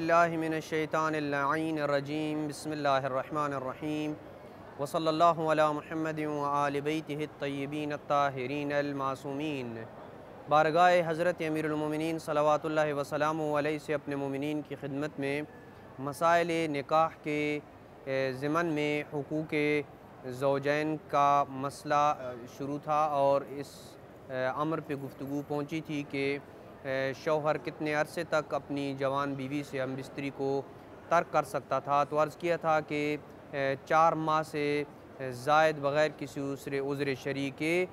باللہ من الشیطان اللعین الرجیم بسم اللہ الرحمن الرحیم وصلی اللہ علی محمد وآل بیتہ الطیبین الطاہرین المعصومین۔ بارگاہ حضرت امیر المومنین صلوات اللہ وسلامہ علیہ سے اپنے مومنین کی خدمت میں مسائل نکاح کے ضمن میں حقوق زوجین کا مسئلہ شروع تھا، اور اس امر پہ گفتگو پہنچی تھی کہ شوہر کتنے عرصے تک اپنی جوان بیوی سے ہم بستری کو ترک کر سکتا تھا۔ تو عرض کیا تھا کہ 4 ماہ سے زائد بغیر کسی عذر شرعی کے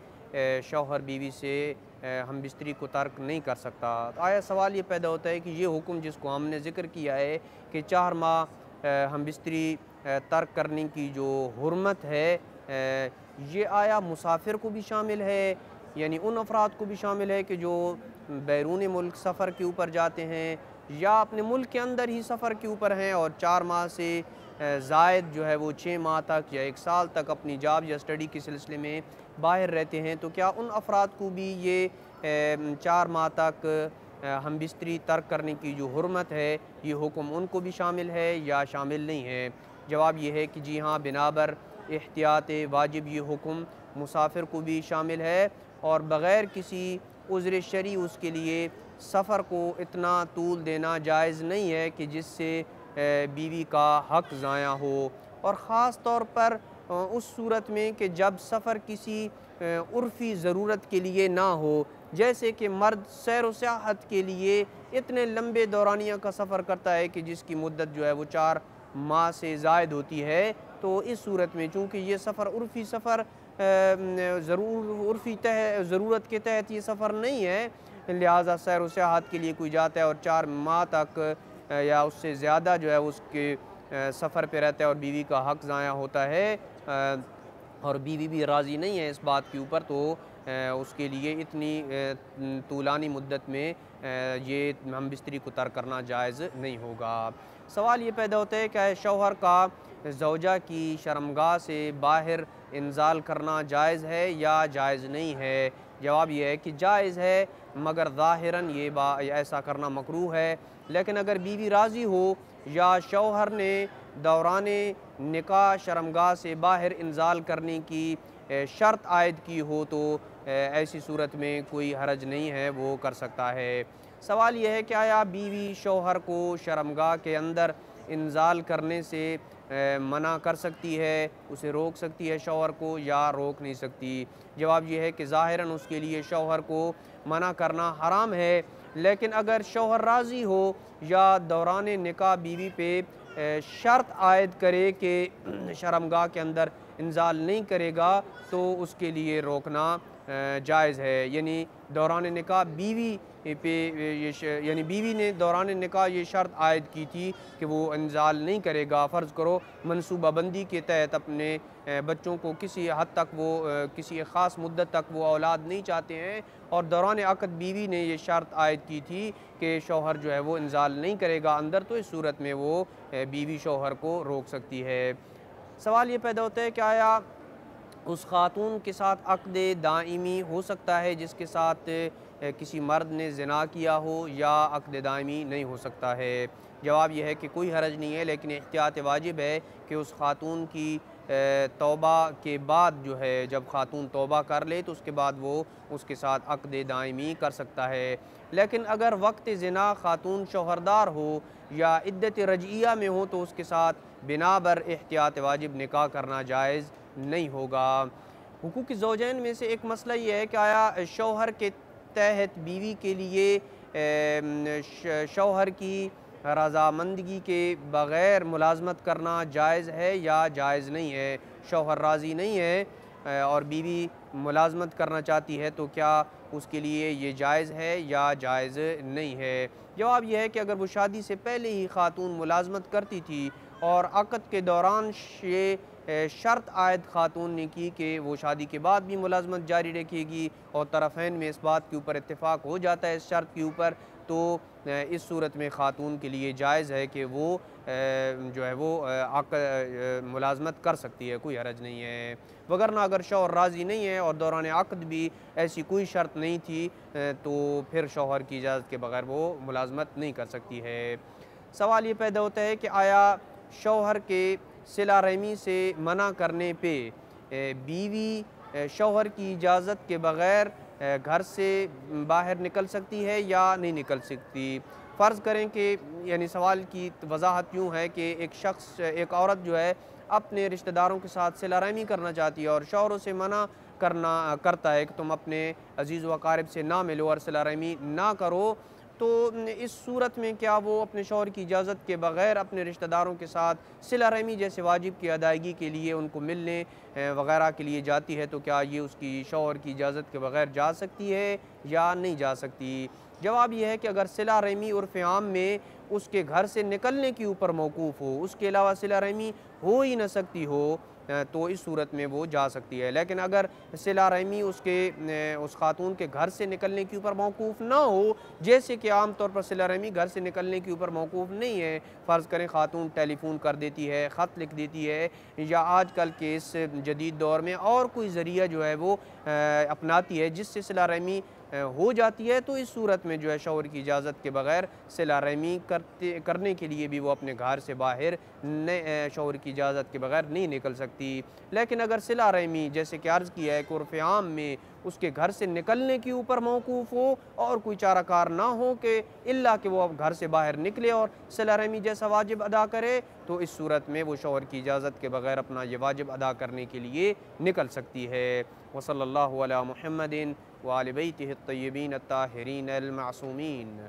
شوہر بیوی سے ہم بستری کو ترک نہیں کر سکتا۔ آیا سوال یہ پیدا ہوتا ہے کہ یہ حکم جس کو ہم نے ذکر کیا ہے کہ 4 ماہ ہم بستری ترک کرنے کی جو حرمت ہے، یہ آیا مسافر کو بھی شامل ہے، یعنی ان افراد کو بھی شامل ہے کہ جو بیرون ملک سفر کے اوپر جاتے ہیں، یا اپنے ملک کے اندر ہی سفر کے اوپر ہیں اور 4 ماہ سے زائد جو ہے وہ 6 ماہ تک یا 1 سال تک اپنی جاب یا اسٹڈی کے سلسلے میں باہر رہتے ہیں؟ تو کیا ان افراد کو بھی یہ 4 ماہ تک ہم بستری ترک کرنے کی جو حرمت ہے، یہ حکم ان کو بھی شامل ہے یا شامل نہیں ہے؟ جواب یہ ہے کہ جی ہاں، بنابر احتیاط واجب یہ حکم مسافر کو بھی شامل ہے، اور بغیر کسی عذر شرعی اس کے لیے سفر کو اتنا طول دینا جائز نہیں ہے کہ جس سے بیوی کا حق ضائع ہو، اور خاص طور پر اس صورت میں کہ جب سفر کسی عرفی ضرورت کے لیے نہ ہو، جیسے کہ مرد سیر و سیاحت کے لیے اتنے لمبے دورانیہ کا سفر کرتا ہے کہ جس کی مدت جو ہے وہ 4 ماہ سے زائد ہوتی ہے۔ تو اس صورت میں چونکہ یہ سفر عرفی سفر عرفی ضرورت کے تحت یہ سفر نہیں ہے، لہٰذا سیر و سیاحت کے لیے کوئی جاتا ہے اور 4 ماہ تک یا اس سے زیادہ جو ہے اس کے سفر پہ رہتا ہے اور بیوی کا حق ضائع ہوتا ہے، اور بیوی بھی راضی نہیں ہے اس بات کے اوپر، تو اس کے لیے اتنی طولانی مدت میں یہ ہم بستری کو ترک کرنا جائز نہیں ہوگا۔ سوال یہ پیدا ہوتا ہے کہ شوہر کا زوجہ کی شرمگاہ سے باہر انزال کرنا جائز ہے یا جائز نہیں ہے؟ جواب یہ ہے کہ جائز ہے، مگر ظاہراً یہ ایسا کرنا مکروہ ہے۔ لیکن اگر بیوی راضی ہو یا شوہر نے دوران نکاح شرمگاہ سے باہر انزال کرنے کی شرط عائد کی ہو تو ایسی صورت میں کوئی حرج نہیں ہے، وہ کر سکتا ہے۔ سوال یہ ہے کہ آیا بیوی شوہر کو شرمگاہ کے اندر انزال کرنے سے منع کر سکتی ہے، اسے روک سکتی ہے شوہر کو، یا روک نہیں سکتی؟ جواب یہ ہے کہ ظاہراً اس کے لیے شوہر کو منع کرنا حرام ہے، لیکن اگر شوہر راضی ہو یا دوران نکاح بیوی پہ شرط عائد کرے کہ شرمگاہ کے اندر انزال نہیں کرے گا، تو اس کے لیے روکنا جائز ہے۔ یعنی دوران نکاح بیوی نے دوران نکاح یہ شرط عائد کی تھی کہ وہ انزال نہیں کرے گا۔ فرض کرو منصوبہ بندی کے تحت اپنے بچوں کو کسی حد تک کسی خاص مدت تک وہ اولاد نہیں چاہتے ہیں، اور دوران عقد بیوی نے یہ شرط عائد کی تھی کہ شوہر جو ہے وہ انزال نہیں کرے گا اندر، تو اس صورت میں وہ بیوی شوہر کو روک سکتی ہے۔ سوال یہ پیدا ہوتا ہے کہ آیا اس خاتون کے ساتھ عقد دائمی ہو سکتا ہے جس کے ساتھ کسی مرد نے زنا کیا ہو، یا عقد دائمی نہیں ہو سکتا ہے؟ جواب یہ ہے کہ کوئی حرج نہیں ہے، لیکن احتیاط واجب ہے کہ اس خاتون کی توبہ کے بعد جو ہے، جب خاتون توبہ کر لے تو اس کے بعد وہ اس کے ساتھ عقد دائمی کر سکتا ہے۔ لیکن اگر وقت زنا خاتون شوہردار ہو یا عدت رجعیہ میں ہو تو اس کے ساتھ بنابر احتیاط واجب نکاح کرنا جائز نہیں ہوگا۔ حقوق زوجین میں سے ایک مسئلہ یہ ہے کہ آیا شوہر کے تحت بیوی کے لیے شوہر کی رضامندگی کے بغیر ملازمت کرنا جائز ہے یا جائز نہیں ہے؟ شوہر راضی نہیں ہے اور بیوی ملازمت کرنا چاہتی ہے، تو کیا اس کے لیے یہ جائز ہے یا جائز نہیں ہے؟ جواب یہ ہے کہ اگر وہ شادی سے پہلے ہی خاتون ملازمت کرتی تھی اور عقد کے دوران یہ شرط عائد خاتون نے کی کہ وہ شادی کے بعد بھی ملازمت جاری رکھے گی، اور طرفین میں اس بات کے اوپر اتفاق ہو جاتا ہے اس شرط کے اوپر، تو اس صورت میں خاتون کے لیے جائز ہے کہ وہ جو ہے وہ ملازمت کر سکتی ہے، کوئی حرج نہیں ہے۔ وگرنہ اگر شوہر راضی نہیں ہے اور دوران عقد بھی ایسی کوئی شرط نہیں تھی تو پھر شوہر کی اجازت کے بغیر وہ ملازمت نہیں کر سکتی ہے۔ سوال یہ پیدا ہوتا ہے کہ آیا شوہر کے صلہ رحمی سے منع کرنے پہ بیوی شوہر کی اجازت کے بغیر گھر سے باہر نکل سکتی ہے یا نہیں نکل سکتی؟ فرض کریں کہ یعنی سوال کی وضاحت یوں ہے کہ ایک عورت جو ہے اپنے رشتہ داروں کے ساتھ صلہ رحمی کرنا چاہتی ہے اور شوہروں سے منع کرتا ہے کہ تم اپنے عزیز و اقارب سے نہ ملو اور صلہ رحمی نہ کرو، تو اس صورت میں کیا وہ اپنے شوہر کی اجازت کے بغیر اپنے رشتہ داروں کے ساتھ صلہ رحمی جیسے واجب کی ادائیگی کے لیے ان کو ملنے وغیرہ کے لیے جاتی ہے، تو کیا یہ اس کی شوہر کی اجازت کے بغیر جا سکتی ہے یا نہیں جا سکتی؟ جواب یہ ہے کہ اگر صلہ رحمی عرف عام میں اس کے گھر سے نکلنے کے اوپر موقوف ہو، اس کے علاوہ صلہ رحمی ہو ہی نہ سکتی ہو، تو اس صورت میں وہ جا سکتی ہے۔ لیکن اگر صلہ رحمی اس خاتون کے گھر سے نکلنے کے اوپر موقوف نہ ہو، جیسے کہ عام طور پر صلہ رحمی گھر سے نکلنے کے اوپر موقوف نہیں ہے، فرض کریں خاتون ٹیلی فون کر دیتی ہے، خط لکھ دیتی ہے، یا آج کل کے اس جدید دور میں اور کوئی ذریعہ جو ہے وہ اپناتی ہے جس سے صلہ رحمی ہو جاتی ہے، تو اس صورت میں جو ہے شوہر کی اجازت کے بغیر صلہ رحمی کرنے کے لیے بھی وہ اپنے گھر سے باہر شوہر کی اجازت کے بغیر نہیں نکل سکتی۔ لیکن اگر صلہ رحمی جیسے کہ عرض کیا ہے کہ عرف عام میں اس کے گھر سے نکلنے کے اوپر موقوف ہو اور کوئی چارہ کار نہ ہو کہ الا کہ وہ اب گھر سے باہر نکلے اور صلہ رحمی جیسا واجب ادا کرے، تو اس صورت میں وہ شوہر کی اجازت کے بغیر اپنا یہ واجب ادا کرنے کے لیے نکل سکتی ہے۔ وصلی اللہ علی محمد وآل بیتہ الطیبین الطاہرین المعصومین۔